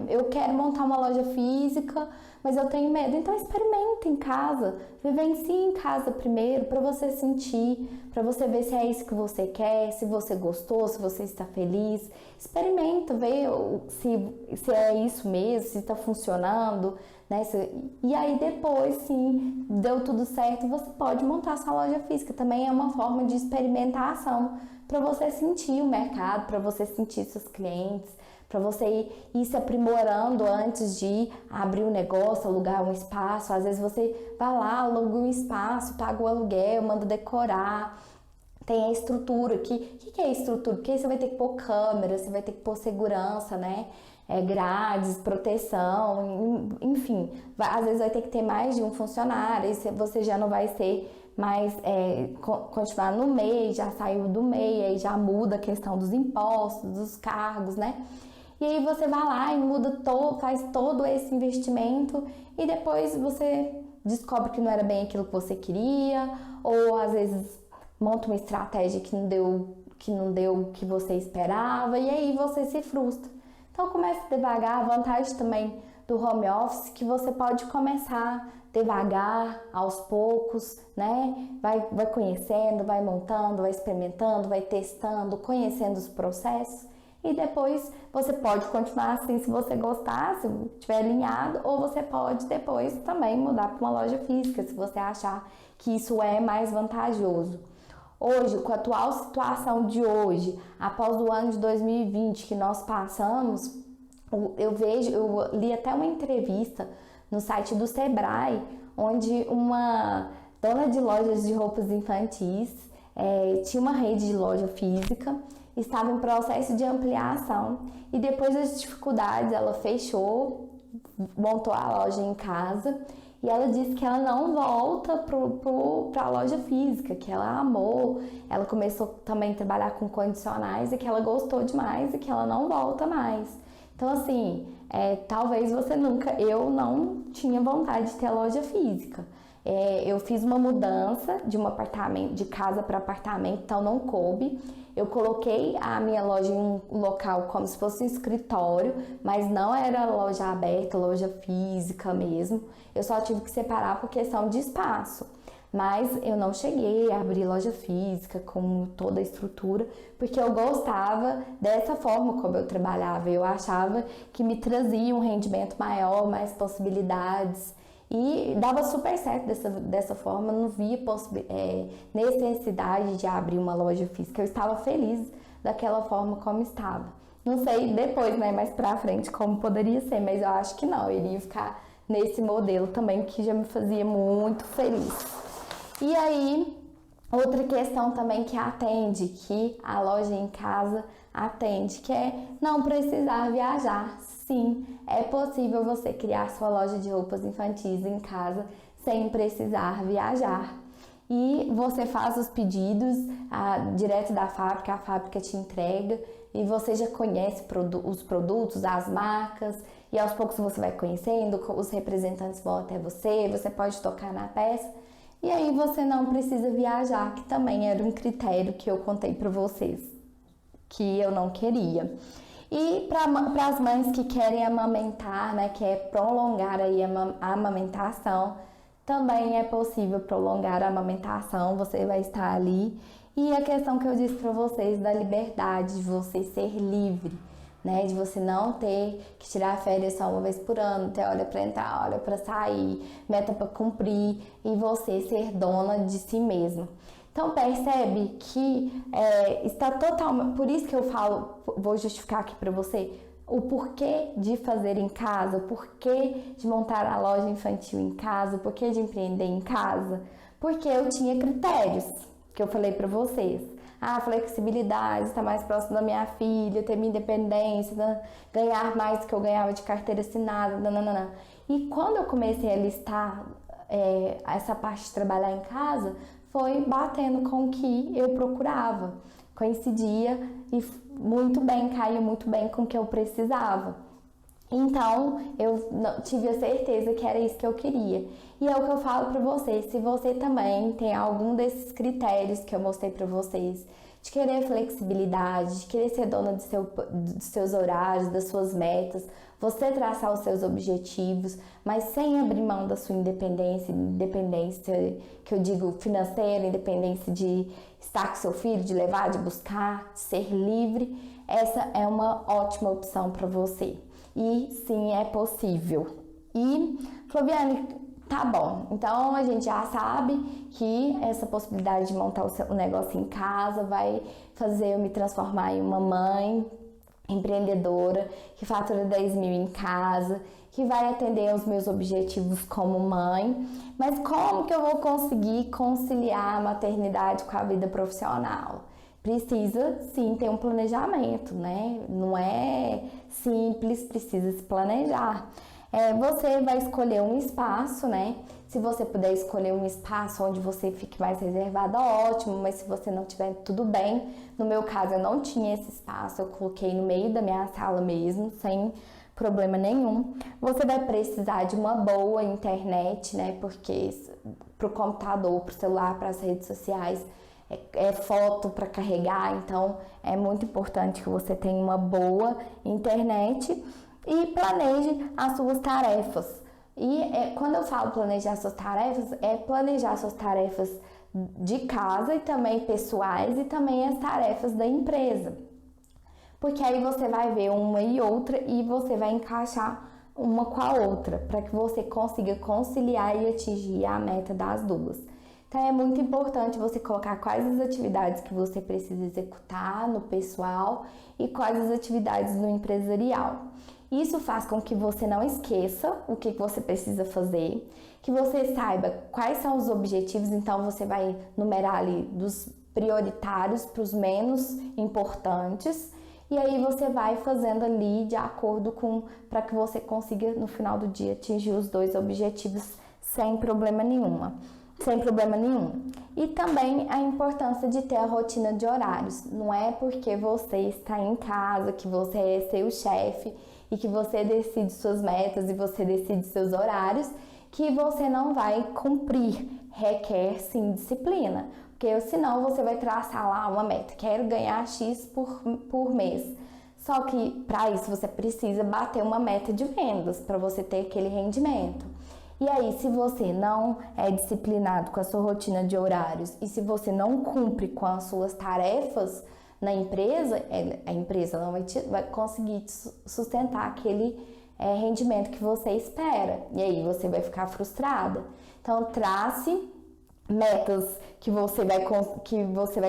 Eu quero montar uma loja física, mas eu tenho medo. Então experimenta em casa, vivencie em casa primeiro para você sentir, para você ver se é isso que você quer, se você gostou, se você está feliz. Experimenta, vê se é isso mesmo, se está funcionando, né? E aí depois, sim, deu tudo certo, você pode montar sua loja física. Também é uma forma de experimentação para você sentir o mercado, para você sentir seus clientes, para você ir se aprimorando antes de abrir um negócio, alugar um espaço. Às vezes você vai lá, aluga um espaço, paga o aluguel, manda decorar, tem a estrutura. O que é a estrutura? Porque aí você vai ter que pôr câmera, você vai ter que pôr segurança, né? Grades, proteção, enfim. Às vezes vai ter que ter mais de um funcionário, aí você já não vai ser mais continuar no MEI, já saiu do MEI, aí já muda a questão dos impostos, dos cargos, né? E aí você vai lá e faz todo esse investimento e depois você descobre que não era bem aquilo que você queria, ou às vezes monta uma estratégia que não deu o que você esperava e aí você se frustra. Então comece devagar. A vantagem também do home office é que você pode começar devagar, aos poucos, né? Vai conhecendo, vai montando, vai experimentando, vai testando, conhecendo os processos e depois você pode continuar assim se você gostar, se estiver alinhado, ou você pode depois também mudar para uma loja física se você achar que isso é mais vantajoso. Hoje, com a atual situação de hoje, após o ano de 2020 que nós passamos, eu li até uma entrevista no site do Sebrae, onde uma dona de lojas de roupas infantis tinha uma rede de loja física estava em processo de ampliação e depois das dificuldades ela fechou, montou a loja em casa e ela disse que ela não volta para a loja física, que ela amou, ela começou também a trabalhar com condicionais e que ela gostou demais e que ela não volta mais. Então assim, talvez você nunca, eu não tinha vontade de ter loja física. Eu fiz uma mudança de um apartamento, de casa para apartamento, então não coube. Eu coloquei a minha loja em um local como se fosse um escritório, mas não era loja aberta, loja física mesmo. Eu só tive que separar por questão de espaço. Mas eu não cheguei a abrir loja física com toda a estrutura, porque eu gostava dessa forma como eu trabalhava. Eu achava que me trazia um rendimento maior, mais possibilidades. E dava super certo dessa forma, não via necessidade de abrir uma loja física. Eu estava feliz daquela forma como estava. Não sei depois, né, mais pra frente como poderia ser, mas eu acho que não, eu iria ficar nesse modelo também que já me fazia muito feliz. E aí, outra questão também que atende, que a loja em casa atende, que é não precisar viajar. Sim, é possível você criar sua loja de roupas infantis em casa sem precisar viajar. E você faz os pedidos direto da fábrica, a fábrica te entrega e você já conhece os produtos, as marcas, e aos poucos você vai conhecendo, os representantes vão até você pode tocar na peça. E aí você não precisa viajar, que também era um critério que eu contei para vocês, que eu não queria. E para as mães que querem amamentar, né, que é prolongar aí a amamentação, também é possível prolongar a amamentação, você vai estar ali. E a questão que eu disse para vocês da liberdade, de você ser livre, né, de você não ter que tirar férias só uma vez por ano, ter hora para entrar, hora para sair, meta para cumprir e você ser dona de si mesma. Então percebe que está totalmente, por isso que eu falo, vou justificar aqui para você, o porquê de fazer em casa, o porquê de montar a loja infantil em casa, o porquê de empreender em casa, porque eu tinha critérios que eu falei para vocês. Flexibilidade, estar mais próximo da minha filha, ter minha independência, ganhar mais do que eu ganhava de carteira assinada, nananana. E quando eu comecei a listar essa parte de trabalhar em casa, foi batendo com o que eu procurava. Coincidia e muito bem, caía muito bem com o que eu precisava. Então, eu tive a certeza que era isso que eu queria. E é o que eu falo para vocês, se você também tem algum desses critérios que eu mostrei para vocês, de querer flexibilidade, de querer ser dona dos seus horários, das suas metas, você traçar os seus objetivos, mas sem abrir mão da sua independência que eu digo financeira, independência de estar com seu filho, de levar, de buscar, de ser livre, essa é uma ótima opção para você. E sim, é possível. E, Flaviane, tá bom, então a gente já sabe que essa possibilidade de montar o negócio em casa vai fazer eu me transformar em uma mãe empreendedora, que fatura 10 mil em casa, que vai atender aos meus objetivos como mãe. Mas como que eu vou conseguir conciliar a maternidade com a vida profissional? Precisa sim ter um planejamento, né? Não é simples, precisa se planejar. Você vai escolher um espaço, né? Se você puder escolher um espaço onde você fique mais reservada, ótimo, mas se você não tiver, tudo bem. No meu caso, eu não tinha esse espaço, eu coloquei no meio da minha sala mesmo, sem problema nenhum. Você vai precisar de uma boa internet, né? Porque pro computador, pro celular, para as redes sociais, foto para carregar, então é muito importante que você tenha uma boa internet e planeje as suas tarefas. E quando eu falo planejar suas tarefas, é planejar suas tarefas de casa e também pessoais e também as tarefas da empresa. Porque aí você vai ver uma e outra e você vai encaixar uma com a outra, para que você consiga conciliar e atingir a meta das duas. Então é muito importante você colocar quais as atividades que você precisa executar no pessoal e quais as atividades no empresarial. Isso faz com que você não esqueça o que você precisa fazer, que você saiba quais são os objetivos, então você vai numerar ali dos prioritários para os menos importantes, e aí você vai fazendo ali de acordo com, para que você consiga no final do dia atingir os 2 objetivos sem problema nenhum. E também a importância de ter a rotina de horários. Não é porque você está em casa, que você é seu chefe e que você decide suas metas e você decide seus horários, que você não vai cumprir. Requer sim disciplina, porque senão você vai traçar lá uma meta, quero ganhar X por mês. Só que para isso você precisa bater uma meta de vendas para você ter aquele rendimento. E aí, se você não é disciplinado com a sua rotina de horários e se você não cumpre com as suas tarefas na empresa, a empresa não vai conseguir sustentar aquele rendimento que você espera. E aí você vai ficar frustrada. Então, trace metas que você vai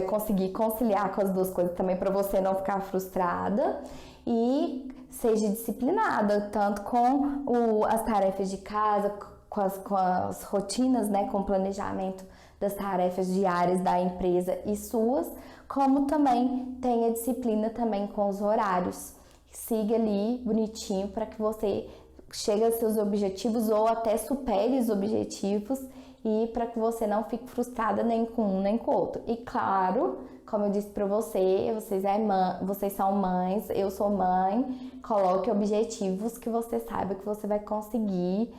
conseguir conciliar com as duas coisas também para você não ficar frustrada e seja disciplinada, tanto com as tarefas de casa, com as rotinas, né, com o planejamento das tarefas diárias da empresa e suas, como também tenha disciplina também com os horários. Siga ali bonitinho para que você chegue aos seus objetivos ou até supere os objetivos e para que você não fique frustrada nem com um nem com o outro. E claro, como eu disse para vocês são mães, eu sou mãe, coloque objetivos que você saiba que você vai conseguir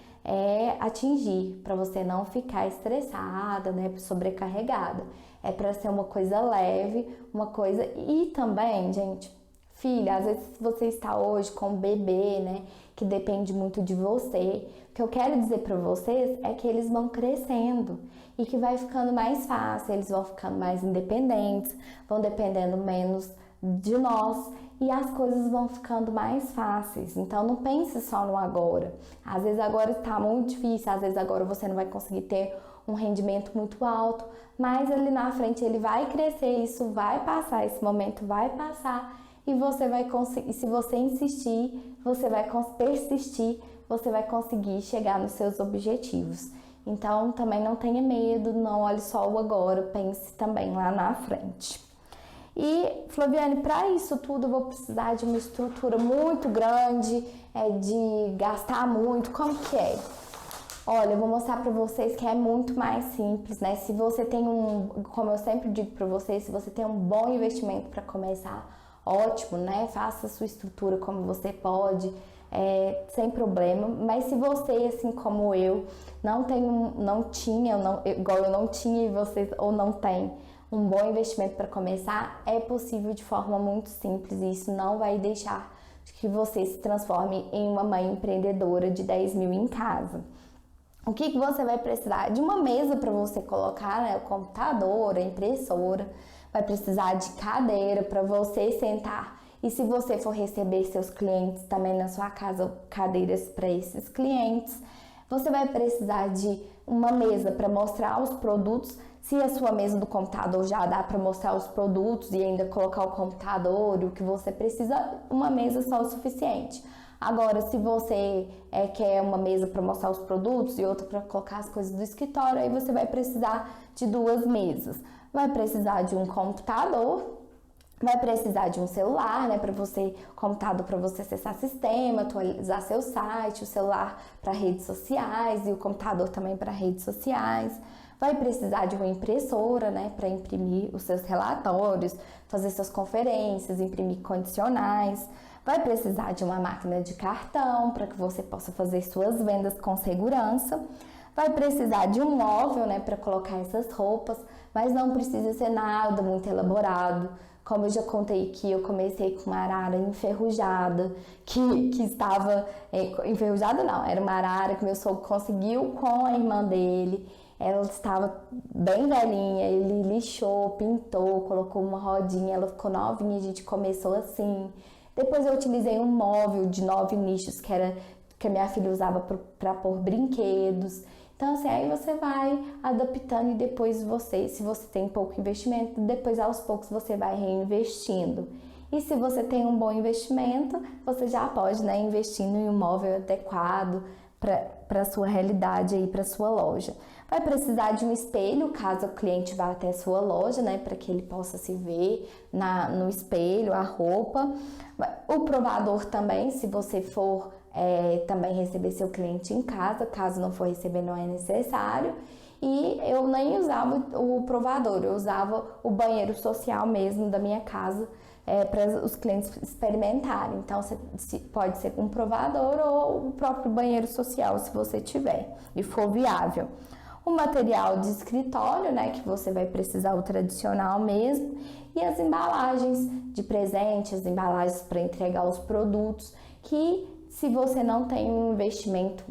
atingir, para você não ficar estressada, né, sobrecarregada. É para ser uma coisa leve, uma coisa... E também, gente, filha, às vezes você está hoje com um bebê, né, que depende muito de você. O que eu quero dizer para vocês é que eles vão crescendo e que vai ficando mais fácil, eles vão ficando mais independentes, vão dependendo menos de nós e as coisas vão ficando mais fáceis. Então não pense só no agora. Às vezes agora está muito difícil, às vezes agora você não vai conseguir ter um rendimento muito alto, mas ali na frente ele vai crescer, isso vai passar, esse momento vai passar e você vai conseguir, se você insistir, você vai persistir, você vai conseguir chegar nos seus objetivos. Então também não tenha medo, não olhe só o agora, pense também lá na frente. E, Flaviane, para isso tudo eu vou precisar de uma estrutura muito grande, de gastar muito, como que é? Olha, eu vou mostrar para vocês que é muito mais simples, né? Se você tem como eu sempre digo para vocês, se você tem um bom investimento para começar, ótimo, né? Faça a sua estrutura como você pode, sem problema. Mas se você, assim como eu, igual eu não tinha e vocês ou não tem um bom investimento para começar, é possível de forma muito simples e isso não vai deixar que você se transforme em uma mãe empreendedora de 10 mil em casa. O que você vai precisar? De uma mesa para você colocar, né, o computador, a impressora, vai precisar de cadeira para você sentar. E se você for receber seus clientes também na sua casa, cadeiras para esses clientes. Você vai precisar de uma mesa para mostrar os produtos. Se a sua mesa do computador já dá para mostrar os produtos e ainda colocar o computador e o que você precisa, uma mesa só é o suficiente. Agora, se você quer uma mesa para mostrar os produtos e outra para colocar as coisas do escritório, aí você vai precisar de 2 mesas. Vai precisar de um computador, vai precisar de um celular, né, computador para você acessar sistema, atualizar seu site, o celular para redes sociais e o computador também para redes sociais. Vai precisar de uma impressora, né, para imprimir os seus relatórios, fazer suas conferências, imprimir condicionais. Vai precisar de uma máquina de cartão para que você possa fazer suas vendas com segurança. Vai precisar de um móvel, né, para colocar essas roupas, mas não precisa ser nada muito elaborado. Como eu já contei que eu comecei com uma arara enferrujada, que estava... enferrujada não, era uma arara que meu sogro conseguiu com a irmã dele. Ela estava bem velhinha, ele lixou, pintou, colocou uma rodinha, ela ficou novinha, a gente começou assim. Depois eu utilizei um móvel de 9 nichos que a minha filha usava para pôr brinquedos. Então assim, aí você vai adaptando e depois se você tem pouco investimento, depois aos poucos você vai reinvestindo. E se você tem um bom investimento, você já pode, né, investir em um imóvel adequado para a sua realidade aí, para a sua loja. Vai precisar de um espelho, caso o cliente vá até a sua loja, né, para que ele possa se ver no espelho, a roupa. O provador também, se você for também receber seu cliente em casa, caso não for receber, não é necessário. E eu nem usava o provador, eu usava o banheiro social mesmo da minha casa, para os clientes experimentarem. Então, pode ser com um provador ou o próprio banheiro social, se você tiver e for viável. O material de escritório, né, que você vai precisar, o tradicional mesmo, e as embalagens de presente, as embalagens para entregar os produtos, que se você não tem um investimento,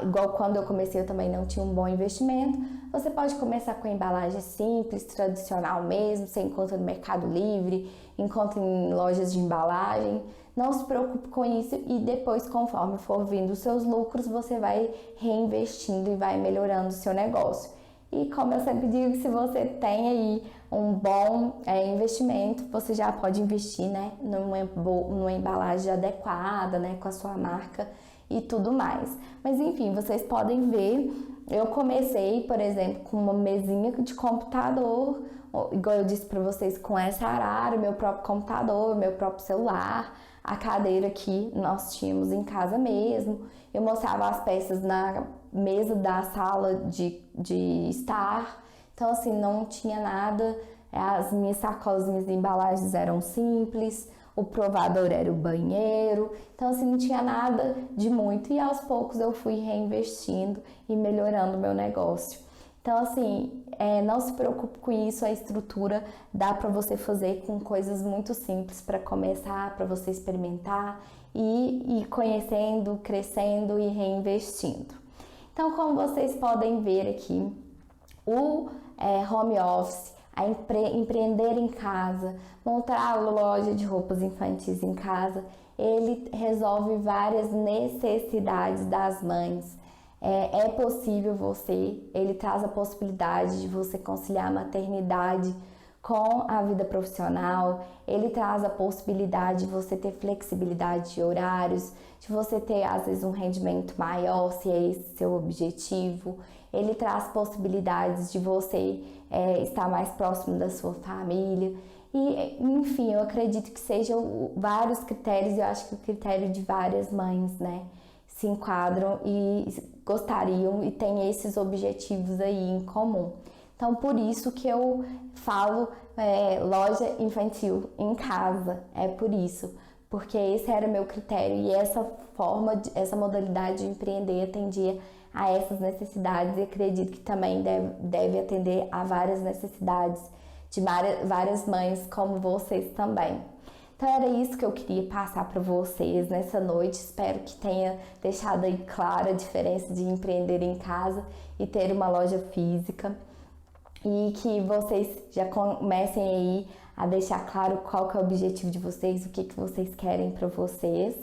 igual quando eu comecei eu também não tinha um bom investimento, você pode começar com a embalagem simples, tradicional mesmo, você encontra no Mercado Livre, encontra em lojas de embalagem. Não se preocupe com isso e depois, conforme for vindo os seus lucros, você vai reinvestindo e vai melhorando o seu negócio. E como eu sempre digo, se você tem aí um bom investimento, você já pode investir, né, numa embalagem adequada, né, com a sua marca e tudo mais. Mas enfim, vocês podem ver, eu comecei, por exemplo, com uma mesinha de computador, igual eu disse para vocês, com essa arara, meu próprio computador, meu próprio celular, a cadeira que nós tínhamos em casa mesmo. Eu mostrava as peças na mesa da sala de estar. Então, assim, não tinha nada. As minhas sacolas, minhas embalagens eram simples. O provador era o banheiro. Então, assim, não tinha nada de muito. E aos poucos eu fui reinvestindo e melhorando o meu negócio. Então, assim, não se preocupe com isso, a estrutura dá para você fazer com coisas muito simples para começar, para você experimentar e ir conhecendo, crescendo e reinvestindo. Então, como vocês podem ver aqui, o home office, empreender em casa, montar a loja de roupas infantis em casa, ele resolve várias necessidades das mães. É possível ele traz a possibilidade de você conciliar a maternidade com a vida profissional, ele traz a possibilidade de você ter flexibilidade de horários, de você ter às vezes um rendimento maior, se é esse seu objetivo, ele traz possibilidades de você estar mais próximo da sua família. E, enfim, eu acredito que sejam vários critérios, eu acho que o critério de várias mães, né, se enquadram e gostariam e têm esses objetivos aí em comum. Então, por isso que eu falo loja infantil em casa, é por isso, porque esse era meu critério e essa modalidade de empreender atendia a essas necessidades e acredito que também deve atender a várias necessidades de várias mães como vocês também. Então era isso que eu queria passar para vocês nessa noite. Espero que tenha deixado aí clara a diferença de empreender em casa e ter uma loja física e que vocês já comecem aí a deixar claro qual que é o objetivo de vocês, o que vocês querem para vocês.